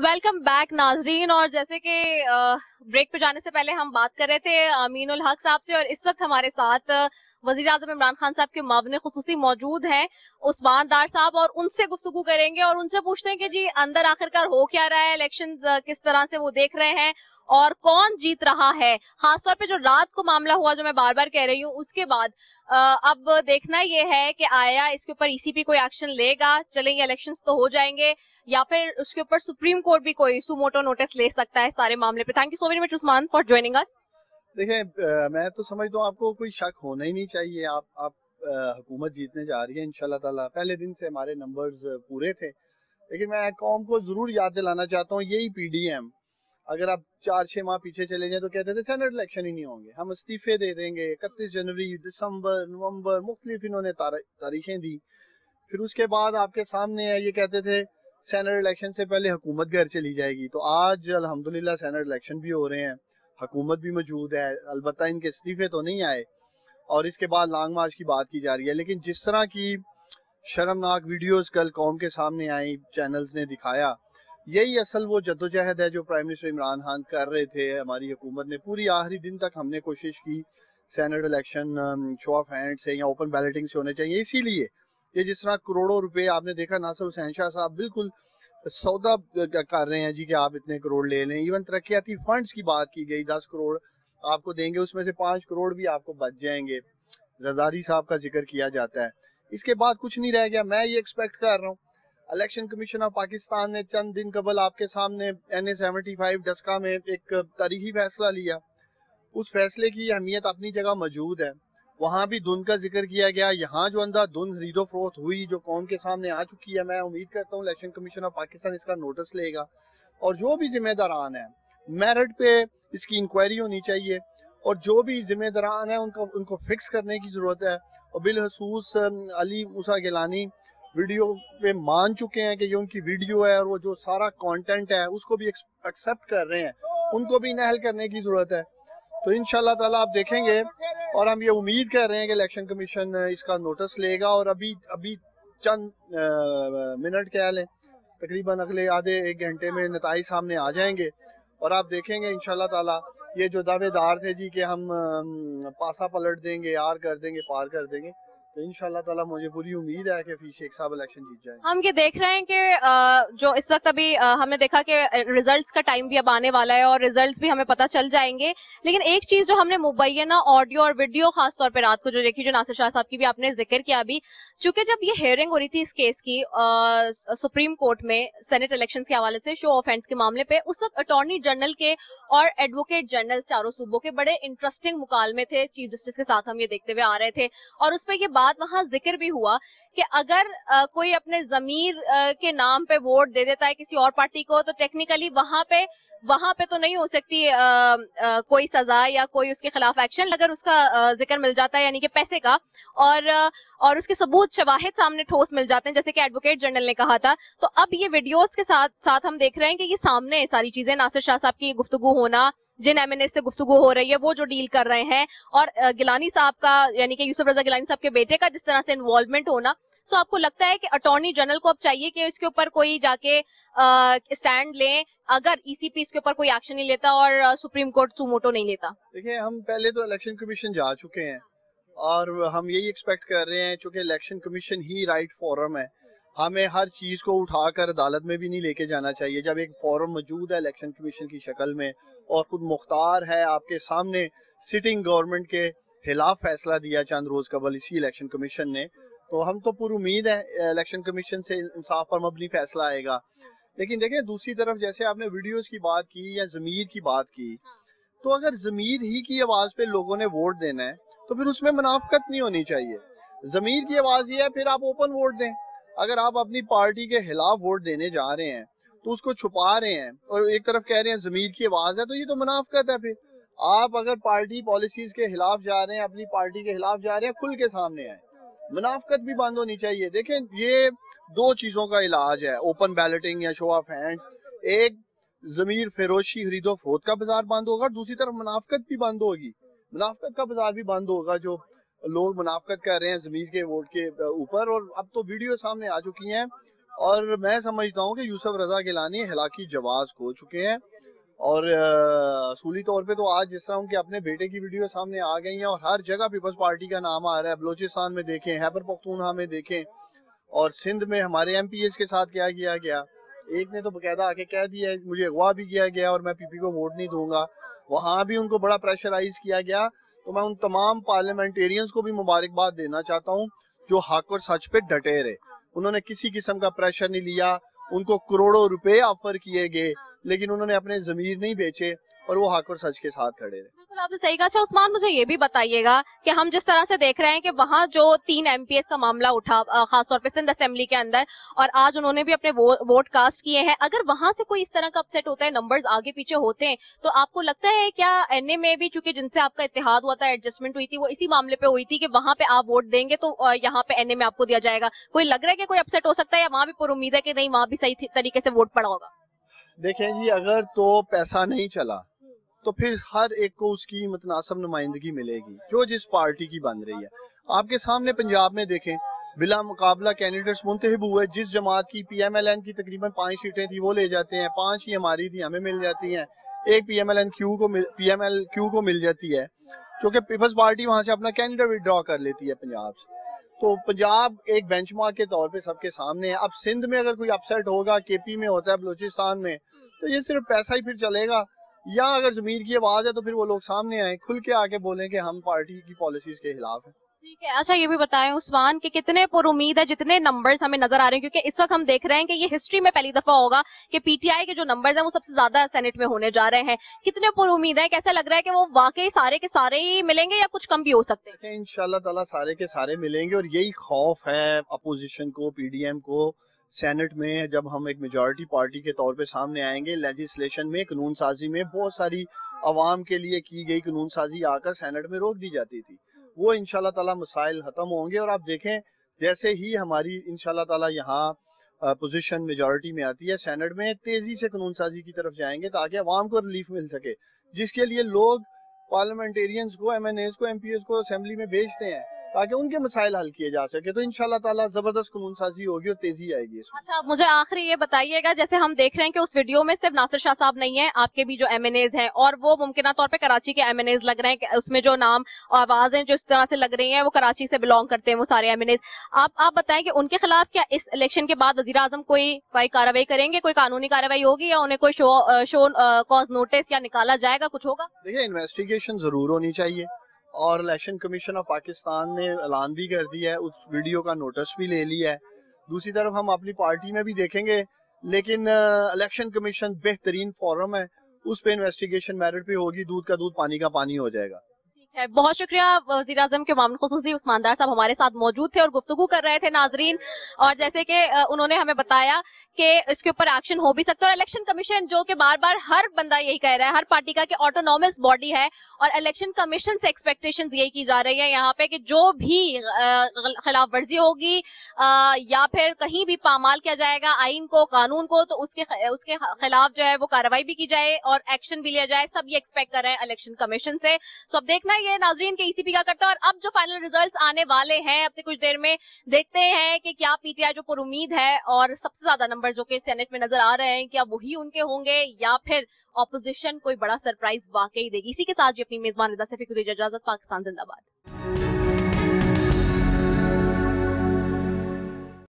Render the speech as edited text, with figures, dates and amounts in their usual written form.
Welcome back नाजरीन। और जैसे कि ब्रेक पे जाने से पहले हम बात कर रहे थे अमीन उल हक साहब से, और इस वक्त हमारे साथ वजीर आजम इमरान खान साहब के मावने खुसूसी मौजूद हैं उस्मान दार साहब, और उनसे गुफ्तगू करेंगे और उनसे पूछते हैं कि जी अंदर आखिरकार हो क्या रहा है, इलेक्शन किस तरह से वो देख रहे हैं और कौन जीत रहा है। खासतौर पे जो रात को मामला हुआ, जो मैं बार बार कह रही हूँ, उसके बाद अब देखना ये है कि आया इसके ऊपर ईसीपी कोई एक्शन लेगा, चलेंगे इलेक्शंस तो हो जाएंगे, या फिर उसके ऊपर सुप्रीम कोर्ट भी कोई सुमोटो नोटिस ले सकता है सारे मामले पे। Thank you so very much Usman for joining us. देखिए, मैं तो समझता हूँ आपको कोई शक होना ही नहीं चाहिए। आप हुकूमत जीतने जा रही है इंशाल्लाह ताला। पहले दिन से हमारे नंबर्स पूरे थे, लेकिन मैं कौम को जरूर याद दिलाना चाहता हूँ, यही पीडीएम अगर आप 4-6 माह पीछे चले जाए तो कहते थे सेनेट इलेक्शन ही नहीं होंगे, हम इस्तीफे दे देंगे। 31 जनवरी, दिसंबर, नवंबर, मुख्तलिफ इन्होंने तारीखें दी। फिर उसके बाद आपके सामने है, ये कहते थे सेनेट इलेक्शन से पहले हुकूमत घर चली जाएगी। तो आज अल्हम्दुलिल्लाह सेनेट इलेक्शन भी हो रहे हैं, हुकूमत भी मौजूद है, अलबत्ता इनके इस्तीफे तो नहीं आए और इसके बाद लॉन्ग मार्च की बात की जा रही है। लेकिन जिस तरह की शर्मनाक वीडियोस कल कौम के सामने आई, चैनल्स ने दिखाया, यही असल वो जद्दोजहद है जो प्राइम मिनिस्टर इमरान खान कर रहे थे। हमारी हुकूमत ने पूरी आखिरी दिन तक हमने कोशिश की senate election show off hand से या ओपन बैलेटिंग से होने चाहिए। इसीलिए ये जिस तरह करोड़ों रुपए आपने देखा, नासिर हुसैन शाह साहब बिल्कुल सौदा कर रहे हैं जी कि आप इतने करोड़ ले लें। इवन तरक्याती फंड्स की बात की गई, 10 करोड़ आपको देंगे, उसमें से 5 करोड़ भी आपको बच जाएंगे। जरदारी साहब का जिक्र किया जाता है। इसके बाद कुछ नहीं रह गया। मैं ये एक्सपेक्ट कर रहा हूँ, इलेक्शन कमीशन ऑफ पाकिस्तान ने चंद दिन कबल आपके सामने NA-75 डस्का में एक तारीखी फैसला लिया। उस फैसले की अहमियत अपनी जगह मौजूद है, वहाँ भी धुन का जिक्र किया गया। यहाँ जो अंधाधुन खरीदो फरोख्त हुई जो कौम के सामने आ चुकी है, मैं उम्मीद करता हूँ इलेक्शन कमीशन ऑफ पाकिस्तान इसका नोटिस लेगा और जो भी जिम्मेदारान है मेरिट पे इसकी इंक्वायरी होनी चाहिए और जो भी जिम्मेदारान है उनको फिक्स करने की जरूरत है। और बिलखसूस अली मूसा गिलानी वीडियो पे मान चुके हैं कि ये उनकी वीडियो है और वो जो सारा कंटेंट है उसको भी एक्सेप्ट कर रहे हैं, उनको भी नहल करने की जरूरत है। तो इंशाल्लाह ताला आप देखेंगे और हम ये उम्मीद कर रहे हैं कि इलेक्शन कमीशन इसका नोटिस लेगा और अभी चंद मिनट कह लें, तकरीबन अगले आधे एक घंटे में नताइज सामने आ जाएंगे और आप देखेंगे इंशाल्लाह ताला ये जो दावेदार थे जी कि हम पासा पलट देंगे, यार कर देंगे, पार कर देंगे, तो इंशाल्लाह ताला मुझे पूरी उम्मीद है कि फी शेख साहब इलेक्शन जीत जाएंगे। हम ये देख रहे हैं कि जो इस वक्त अभी हमने देखा कि रिजल्ट्स का टाइम भी अब आने वाला है और रिजल्ट्स भी हमें पता चल जाएंगे। लेकिन एक चीज जो हमने मुबैना ऑडियो और वीडियो खासतौर पे रात को जो देखी, जो नासिर शाह साहब की भी आपने जिक्र किया अभी, चूंकि जब ये हेयरिंग हो रही थी इस केस की सुप्रीम कोर्ट में सेनेट इलेक्शन के हवाले से शो ऑफ हैंड्स के मामले पे, उस वक्त अटॉर्नी जनरल के और एडवोकेट जनरल चारों सूबों के बड़े इंटरेस्टिंग मुकालमे थे चीफ जस्टिस के साथ, हम ये देखते हुए आ रहे थे। और उस पर ये बात वहां जिक्र भी हुआ कि अगर कोई अपने जमीर के नाम पे वोट दे देता है किसी और पार्टी को, तो टेक्निकली वहां पे तो नहीं हो सकती कोई सजा या कोई उसके खिलाफ एक्शन, अगर उसका जिक्र मिल जाता है यानी कि पैसे का, और उसके सबूत शवाहिद सामने ठोस मिल जाते हैं, जैसे कि एडवोकेट जनरल ने कहा था। तो अब ये वीडियोस के साथ साथ हम देख रहे हैं कि ये सामने सारी चीजें, नासिर शाह साहब की गुफ्तगू होना, जिन एमएनए से गुफ्तगू हो रही है वो जो डील कर रहे हैं, और गिलानी साहब का यानी कि यूसुफ रजा गिलानी साहब के बेटे का जिस तरह से इन्वॉल्वमेंट होना। सो आपको लगता है कि अटॉर्नी जनरल को अब चाहिए कि इसके ऊपर कोई जाके स्टैंड लें अगर ईसीपी इसके ऊपर कोई एक्शन नहीं लेता और सुप्रीम कोर्ट सुमोटो नहीं लेता? देखिए, हम पहले तो इलेक्शन कमीशन जा चुके हैं और हम यही एक्सपेक्ट कर रहे हैं, चूंकि इलेक्शन कमीशन ही राइट फोरम है, हमें हर चीज को उठाकर अदालत में भी नहीं लेके जाना चाहिए। जब एक फोरम मौजूद है इलेक्शन कमीशन की शक्ल में और खुद मुख्तार है, आपके सामने सिटिंग गवर्नमेंट के खिलाफ फैसला दिया चंद रोज कबल इसी इलेक्शन कमीशन ने, तो हम तो पूरी उम्मीद है इलेक्शन कमीशन से इंसाफ पर मबनी फैसला आएगा। लेकिन देखें, दूसरी तरफ जैसे आपने वीडियोस की बात की या जमीर की बात की, तो अगर जमीर ही की आवाज पे लोगों ने वोट देना है तो फिर उसमें मुनाफकत नहीं होनी चाहिए। जमीर की आवाज ये है, फिर आप ओपन वोट दें। अगर आप अपनी पार्टी के खिलाफ वोट देने जा रहे हैं तो उसको छुपा रहे हैं और एक तरफ कह रहे हैं जमीर की आवाज है, तो ये तो मुनाफकत है। फिर आप अगर पार्टी पॉलिसीज के खिलाफ जा रहे हैं, अपनी पार्टी के खिलाफ जा रहे हैं, खुल के सामने आए। मुनाफकत भी बंद होनी चाहिए। देखें, ये दो चीजों का इलाज है, ओपन बैलेटिंग या शो ऑफ हैंड्स। एक जमीर फरोशी खरीदो फरोख्त का बाजार बंद होगा, दूसरी तरफ मुनाफकत भी बंद होगी। मुनाफकत का बाजार भी बंद होगा, जो लोग मुनाफकत कर रहे हैं जमीर के वोट के ऊपर। और अब तो वीडियो सामने आ चुकी हैं, और मैं समझता हूँ कि यूसुफ रजा गिलानी हलाकी जवाज हो चुके हैं। और असूली तौर पे तो आज जिस तरह उनके अपने बेटे की वीडियो सामने आ गई हैं और हर जगह पीपल्स पार्टी का नाम आ रहा है, बलोचिस्तान में देखें, खैबर पख्तूनख्वा में देखें, और सिंध में हमारे एमपीएस के साथ क्या किया गया। एक ने तो बकायदा आके कह दिया है मुझे अगवा भी किया गया और मैं पीपी को वोट नहीं दूंगा, वहाँ भी उनको बड़ा प्रेशराइज किया गया। तो मैं उन तमाम पार्लियामेंटेरियंस को भी मुबारकबाद देना चाहता हूँ जो हक और सच पे डटे रहे। उन्होंने किसी किस्म का प्रेशर नहीं लिया, उनको करोड़ों रुपए ऑफर किए गए, लेकिन उन्होंने अपने जमीर नहीं बेचे और वो हक और सच के साथ खड़े रहे। बिल्कुल आपने सही कहा। अच्छा उस्मान, मुझे ये भी बताइएगा कि हम जिस तरह से देख रहे हैं कि वहाँ जो 3 एमपीएस का मामला उठा खासतौर पे सिंध असेंबली के अंदर, और आज उन्होंने भी अपने वोट कास्ट किए हैं, अगर वहां से कोई इस तरह का अपसेट होता है, नंबर्स आगे पीछे होते हैं, तो आपको लगता है क्या एनए में भी, चूंकि जिनसे आपका इत्तेहाद हुआ था, एडजस्टमेंट हुई थी, वो इसी मामले पे हुई थी कि वहां पे आप वोट देंगे तो यहाँ पे एनए में आपको दिया जाएगा, कोई लग रहा है कि कोई अपसेट हो सकता है या वहां भी पूरी उम्मीद है कि नहीं वहां भी सही तरीके से वोट पड़ा होगा? देखें जी, अगर तो पैसा नहीं चला तो फिर हर एक को उसकी मुतनासिब नुमाइंदगी मिलेगी जो जिस पार्टी की बन रही है। आपके सामने पंजाब में देखें, बिला मुकाबला कैंडिडेट्स मुंतखब हुए, जिस जमात की पीएमएलएन की तकरीबन 5 सीटें थी वो ले जाते हैं, 5 ही हमारी थी हमें मिल जाती हैं, एक पीएमएलक्यू को मिल जाती है, क्योंकि पीपल्स पार्टी वहां से अपना कैंडिडेट विड्रॉ कर लेती है पंजाब से। तो पंजाब एक बेंचमार्क के तौर पे सबके सामने है। अब सिंध में अगर कोई अपसेट होगा, केपी में होता है, बलूचिस्तान में, तो ये सिर्फ पैसा ही फिर चलेगा, या अगर जमीर की आवाज है तो फिर वो लोग सामने आए, खुल के आके बोलें कि हम पार्टी की पॉलिसीज के खिलाफ हैं। ठीक है। अच्छा ये भी बताएं उस्मान कि कितने पुरुमीद है जितने नंबर्स हमें नजर आ रहे हैं, क्योंकि इस वक्त हम देख रहे हैं कि ये हिस्ट्री में पहली दफा होगा कि पीटीआई के जो नंबर्स हैं वो सबसे ज्यादा सेनेट में होने जा रहे हैं। कितने पुरुमीद है, कैसा लग रहा है कि वो वाकई सारे के सारे ही मिलेंगे या कुछ कम भी हो सकते हैं? इंशाल्लाह ताला सारे के सारे मिलेंगे, और यही खौफ है अपोजिशन को, पीडीएम को, सेनेट में जब हम एक मेजॉरिटी पार्टी के तौर पे सामने आएंगे, लेजिस्लेशन में, कानून साजी में बहुत सारी अवाम के लिए की गई कानून साजी आकर सेनेट में रोक दी जाती थी, वो इंशाल्लाह ताला मसाइल खत्म होंगे। और आप देखें जैसे ही हमारी इंशाल्लाह ताला यहाँ पोजीशन मेजॉरिटी में आती है सेनेट में, तेजी से कानून साजी की तरफ जाएंगे ताकि अवाम को रिलीफ मिल सके, जिसके लिए लोग पार्लियामेंटेरियंस को, एमएनएस को, एमपीएस को असेंबली में भेजते हैं ताकि उनके मसाइल हल किए जा सके। तो इंशाल्लाह ताला जबरदस्त कानून साजी होगी और तेजी आएगी इसमें। अच्छा मुझे आखिरी ये बताइएगा, जैसे हम देख रहे हैं कि उस वीडियो में सिर्फ नासिर शाह साहब नहीं है, आपके भी जो एमएनएज हैं, और वो मुमकिन तौर पे कराची के एमएनएज लग रहे हैं, उसमें जो नाम और आवाजें जो इस तरह से लग रही हैं वो कराची से बिलोंग करते हैं वो सारे एमएनएज। आप बताएं कि उनके खिलाफ क्या इस इलेक्शन के बाद वजीर आजम कोई कार्रवाई करेंगे, कोई कानूनी कार्रवाई होगी, या उन्हें कोई शो कॉज नोटिस या निकाला जाएगा, कुछ होगा? देखिए, इन्वेस्टिगेशन जरूर होनी चाहिए, और इलेक्शन कमीशन ऑफ पाकिस्तान ने ऐलान भी कर दिया है, उस वीडियो का नोटिस भी ले लिया है। दूसरी तरफ हम अपनी पार्टी में भी देखेंगे, लेकिन इलेक्शन कमीशन बेहतरीन फोरम है, उस पे इन्वेस्टिगेशन मेरिट पे होगी, दूध का दूध पानी का पानी हो जाएगा। है। बहुत शुक्रिया वज़ीर आज़म के मामले खुसूसी उस्मान दार साहब हमारे साथ मौजूद थे और गुफ्तगू कर रहे थे नाजरीन, और जैसे कि उन्होंने हमें बताया कि इसके ऊपर एक्शन हो भी सकता है। और इलेक्शन कमीशन जो कि बार बार हर बंदा यही कह रहा है, हर पार्टी का, कि ऑटोनॉमस बॉडी है, और इलेक्शन कमीशन से एक्सपेक्टेशंस यही की जा रही है यहाँ पे कि जो भी खिलाफ वर्जी होगी या फिर कहीं भी पामाल किया जाएगा आइन को, कानून को, तो उसके खिलाफ जो है वो कार्रवाई भी की जाए और एक्शन भी लिया जाए। सब ये एक्सपेक्ट कर रहे हैं इलेक्शन कमीशन से। सो अब देखना ये नाजरीन के ईसीपी क्या करता है। और अब जो फाइनल रिजल्ट्स आने वाले हैं अब से कुछ देर में, देखते हैं कि क्या पीटीआई जो पर उम्मीद है और सबसे ज्यादा नंबर जो कि सेनेट में नजर आ रहे हैं, क्या वही उनके होंगे या फिर ऑपोजिशन कोई बड़ा सरप्राइज वाकई देगी। इसी के साथ जी अपनी मेजबान रिदा सफी को दीजिए इजाजत। पाकिस्तान जिंदाबाद।